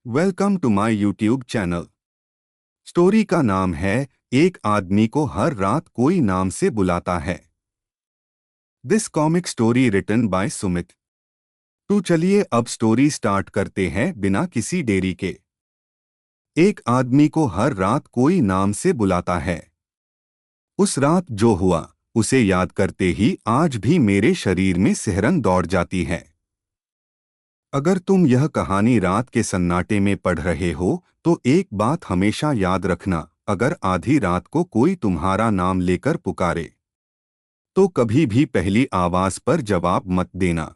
Welcome to my YouTube channel. Story का नाम है एक आदमी को हर रात कोई नाम से बुलाता है। This comic story written by Sumit. तो चलिए अब स्टोरी स्टार्ट करते हैं बिना किसी देरी के। एक आदमी को हर रात कोई नाम से बुलाता है। उस रात जो हुआ उसे याद करते ही आज भी मेरे शरीर में सिहरन दौड़ जाती है। अगर तुम यह कहानी रात के सन्नाटे में पढ़ रहे हो तो एक बात हमेशा याद रखना, अगर आधी रात को कोई तुम्हारा नाम लेकर पुकारे तो कभी भी पहली आवाज पर जवाब मत देना।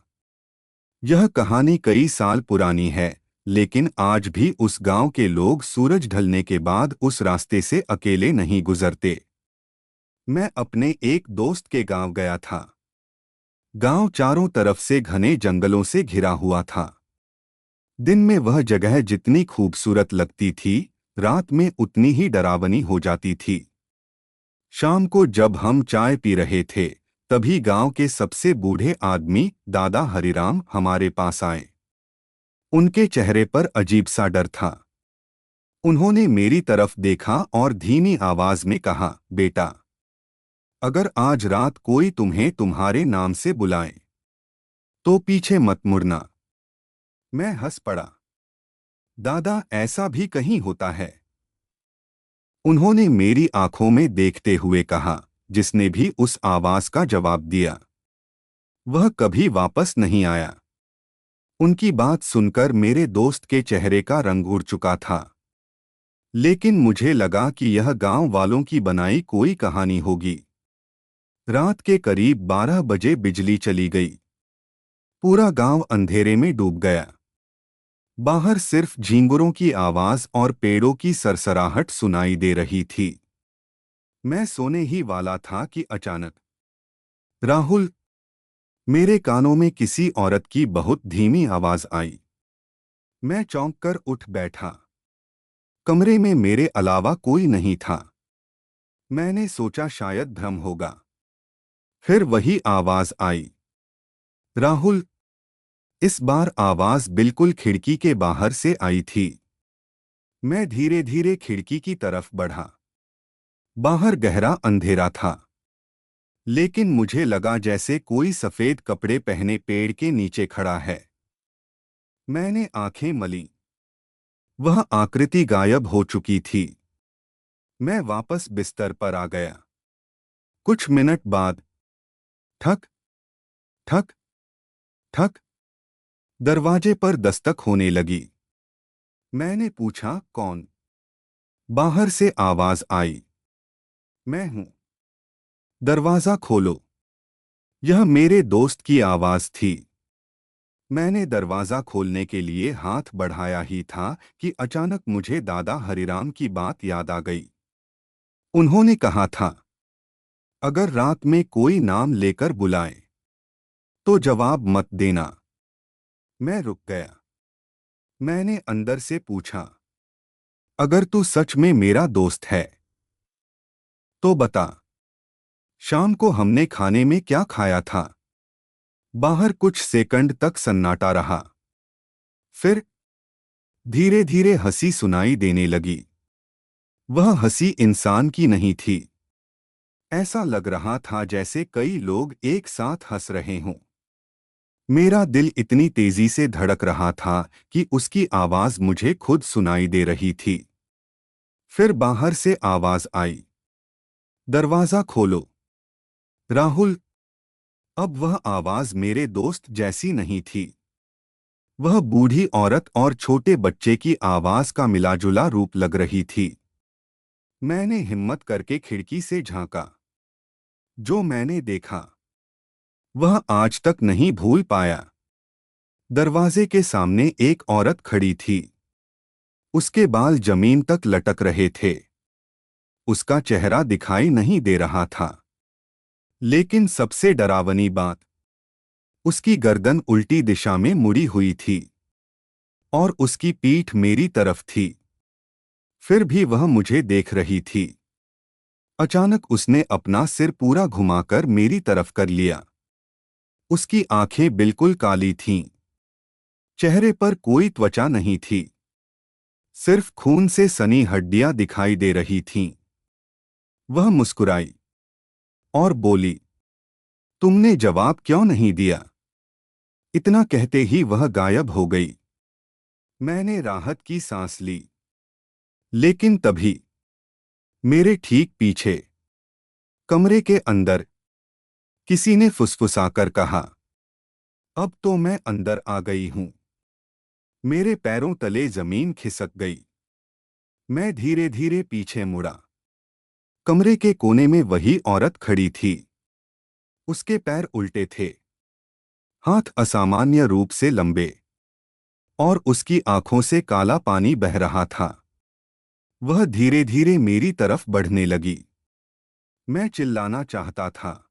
यह कहानी कई साल पुरानी है, लेकिन आज भी उस गांव के लोग सूरज ढलने के बाद उस रास्ते से अकेले नहीं गुजरते। मैं अपने एक दोस्त के गांव गया था। गांव चारों तरफ से घने जंगलों से घिरा हुआ था। दिन में वह जगह जितनी खूबसूरत लगती थी, रात में उतनी ही डरावनी हो जाती थी। शाम को जब हम चाय पी रहे थे, तभी गांव के सबसे बूढ़े आदमी दादा हरिराम हमारे पास आए। उनके चेहरे पर अजीब सा डर था। उन्होंने मेरी तरफ देखा और धीमी आवाज में कहा, बेटा, अगर आज रात कोई तुम्हें तुम्हारे नाम से बुलाए तो पीछे मत मुड़ना। मैं हंस पड़ा। दादा, ऐसा भी कहीं होता है? उन्होंने मेरी आंखों में देखते हुए कहा, जिसने भी उस आवाज का जवाब दिया वह कभी वापस नहीं आया। उनकी बात सुनकर मेरे दोस्त के चेहरे का रंग उड़ चुका था, लेकिन मुझे लगा कि यह गांव वालों की बनाई कोई कहानी होगी। रात के करीब 12 बजे बिजली चली गई। पूरा गांव अंधेरे में डूब गया। बाहर सिर्फ झींगुरों की आवाज और पेड़ों की सरसराहट सुनाई दे रही थी। मैं सोने ही वाला था कि अचानक, राहुल, मेरे कानों में किसी औरत की बहुत धीमी आवाज आई। मैं चौंक कर उठ बैठा। कमरे में मेरे अलावा कोई नहीं था। मैंने सोचा शायद भ्रम होगा। फिर वही आवाज आई, राहुल। इस बार आवाज बिल्कुल खिड़की के बाहर से आई थी। मैं धीरे धीरे खिड़की की तरफ बढ़ा। बाहर गहरा अंधेरा था, लेकिन मुझे लगा जैसे कोई सफेद कपड़े पहने पेड़ के नीचे खड़ा है। मैंने आंखें मली। वह आकृति गायब हो चुकी थी। मैं वापस बिस्तर पर आ गया। कुछ मिनट बाद ठक ठक ठक दरवाजे पर दस्तक होने लगी। मैंने पूछा, कौन? बाहर से आवाज आई, मैं हूं, दरवाजा खोलो। यह मेरे दोस्त की आवाज थी। मैंने दरवाजा खोलने के लिए हाथ बढ़ाया ही था कि अचानक मुझे दादा हरिराम की बात याद आ गई। उन्होंने कहा था, अगर रात में कोई नाम लेकर बुलाए तो जवाब मत देना। मैं रुक गया। मैंने अंदर से पूछा, अगर तू सच में मेरा दोस्त है तो बता, शाम को हमने खाने में क्या खाया था? बाहर कुछ सेकंड तक सन्नाटा रहा। फिर धीरे धीरे हंसी सुनाई देने लगी। वह हंसी इंसान की नहीं थी। ऐसा लग रहा था जैसे कई लोग एक साथ हंस रहे हों। मेरा दिल इतनी तेजी से धड़क रहा था कि उसकी आवाज मुझे खुद सुनाई दे रही थी। फिर बाहर से आवाज आई, दरवाजा खोलो। राहुल। अब वह आवाज मेरे दोस्त जैसी नहीं थी। वह बूढ़ी औरत और छोटे बच्चे की आवाज का मिलाजुला रूप लग रही थी। मैंने हिम्मत करके खिड़की से झांका। जो मैंने देखा वह आज तक नहीं भूल पाया। दरवाजे के सामने एक औरत खड़ी थी। उसके बाल जमीन तक लटक रहे थे। उसका चेहरा दिखाई नहीं दे रहा था। लेकिन सबसे डरावनी बात, उसकी गर्दन उल्टी दिशा में मुड़ी हुई थी और उसकी पीठ मेरी तरफ थी। फिर भी वह मुझे देख रही थी। अचानक उसने अपना सिर पूरा घुमाकर मेरी तरफ कर लिया। उसकी आंखें बिल्कुल काली थीं। चेहरे पर कोई त्वचा नहीं थी। सिर्फ खून से सनी हड्डियां दिखाई दे रही थीं। वह मुस्कुराई और बोली, तुमने जवाब क्यों नहीं दिया? इतना कहते ही वह गायब हो गई। मैंने राहत की सांस ली। लेकिन तभी मेरे ठीक पीछे कमरे के अंदर किसी ने फुसफुसाकर कहा, अब तो मैं अंदर आ गई हूं। मेरे पैरों तले जमीन खिसक गई। मैं धीरे धीरे पीछे मुड़ा। कमरे के कोने में वही औरत खड़ी थी। उसके पैर उल्टे थे, हाथ असामान्य रूप से लंबे, और उसकी आंखों से काला पानी बह रहा था। वह धीरे धीरे मेरी तरफ बढ़ने लगी। मैं चिल्लाना चाहता था,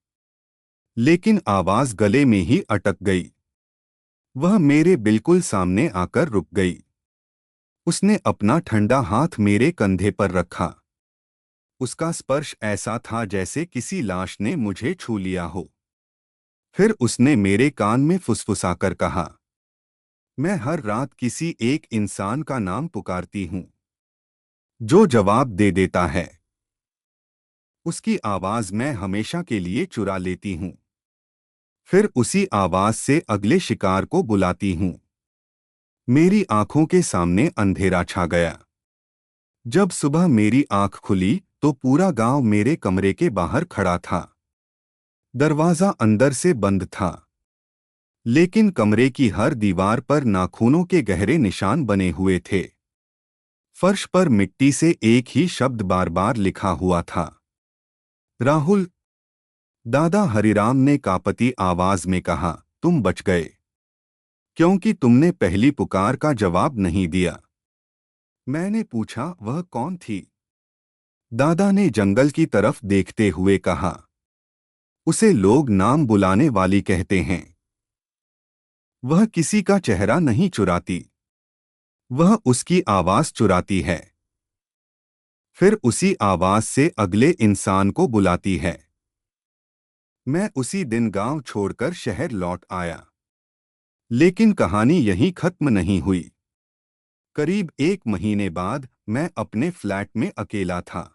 लेकिन आवाज गले में ही अटक गई। वह मेरे बिल्कुल सामने आकर रुक गई। उसने अपना ठंडा हाथ मेरे कंधे पर रखा। उसका स्पर्श ऐसा था जैसे किसी लाश ने मुझे छू लिया हो। फिर उसने मेरे कान में फुसफुसाकर कहा, मैं हर रात किसी एक इंसान का नाम पुकारती हूं, जो जवाब दे देता है। उसकी आवाज मैं हमेशा के लिए चुरा लेती हूं। फिर उसी आवाज से अगले शिकार को बुलाती हूं। मेरी आंखों के सामने अंधेरा छा गया। जब सुबह मेरी आंख खुली तो पूरा गांव मेरे कमरे के बाहर खड़ा था। दरवाजा अंदर से बंद था, लेकिन कमरे की हर दीवार पर नाखूनों के गहरे निशान बने हुए थे। फर्श पर मिट्टी से एक ही शब्द बार बार लिखा हुआ था, राहुल। दादा हरिराम ने कांपती आवाज में कहा, तुम बच गए, क्योंकि तुमने पहली पुकार का जवाब नहीं दिया। मैंने पूछा, वह कौन थी? दादा ने जंगल की तरफ देखते हुए कहा, उसे लोग नाम बुलाने वाली कहते हैं। वह किसी का चेहरा नहीं चुराती, वह उसकी आवाज चुराती है। फिर उसी आवाज से अगले इंसान को बुलाती है। मैं उसी दिन गांव छोड़कर शहर लौट आया। लेकिन कहानी यहीं खत्म नहीं हुई। करीब 1 महीने बाद मैं अपने फ्लैट में अकेला था।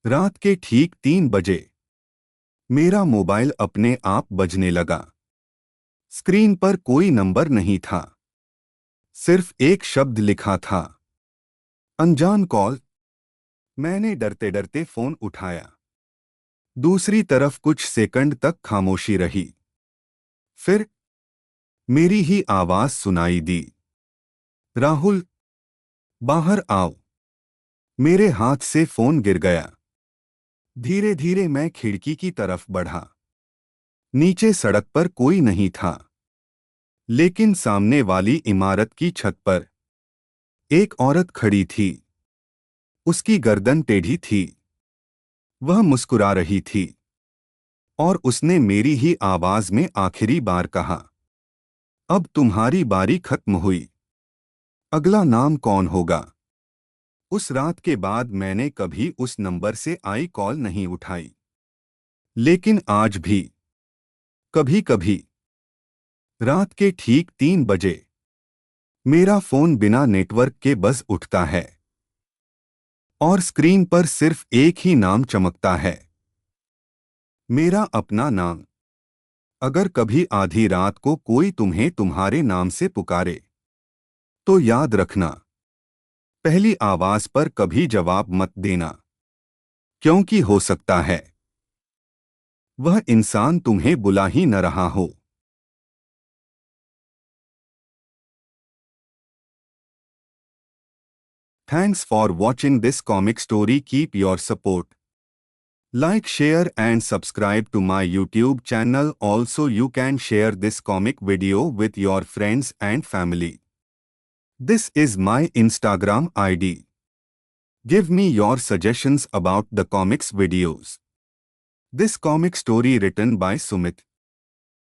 रात के ठीक 3 बजे मेरा मोबाइल अपने आप बजने लगा। स्क्रीन पर कोई नंबर नहीं था, सिर्फ एक शब्द लिखा था, अनजान कॉल। मैंने डरते डरते फोन उठाया। दूसरी तरफ कुछ सेकंड तक खामोशी रही। फिर मेरी ही आवाज सुनाई दी, राहुल, बाहर आओ। मेरे हाथ से फोन गिर गया। धीरे धीरे मैं खिड़की की तरफ बढ़ा। नीचे सड़क पर कोई नहीं था, लेकिन सामने वाली इमारत की छत पर एक औरत खड़ी थी। उसकी गर्दन टेढ़ी थी। वह मुस्कुरा रही थी, और उसने मेरी ही आवाज में आखिरी बार कहा, अब तुम्हारी बारी खत्म हुई। अगला नाम कौन होगा? उस रात के बाद मैंने कभी उस नंबर से आई कॉल नहीं उठाई। लेकिन आज भी कभी कभी रात के ठीक 3 बजे मेरा फोन बिना नेटवर्क के बज उठता है, और स्क्रीन पर सिर्फ एक ही नाम चमकता है, मेरा अपना नाम। अगर कभी आधी रात को कोई तुम्हें तुम्हारे नाम से पुकारे, तो याद रखना, पहली आवाज पर कभी जवाब मत देना, क्योंकि हो सकता है वह इंसान तुम्हें बुला ही न रहा हो। Thanks for watching this comic story. Keep your support. Like, share and subscribe to my YouTube channel. Also, you can share this comic video with your friends and family. This is my Instagram ID. Give me your suggestions about the comics videos. This comic story written by Sumit.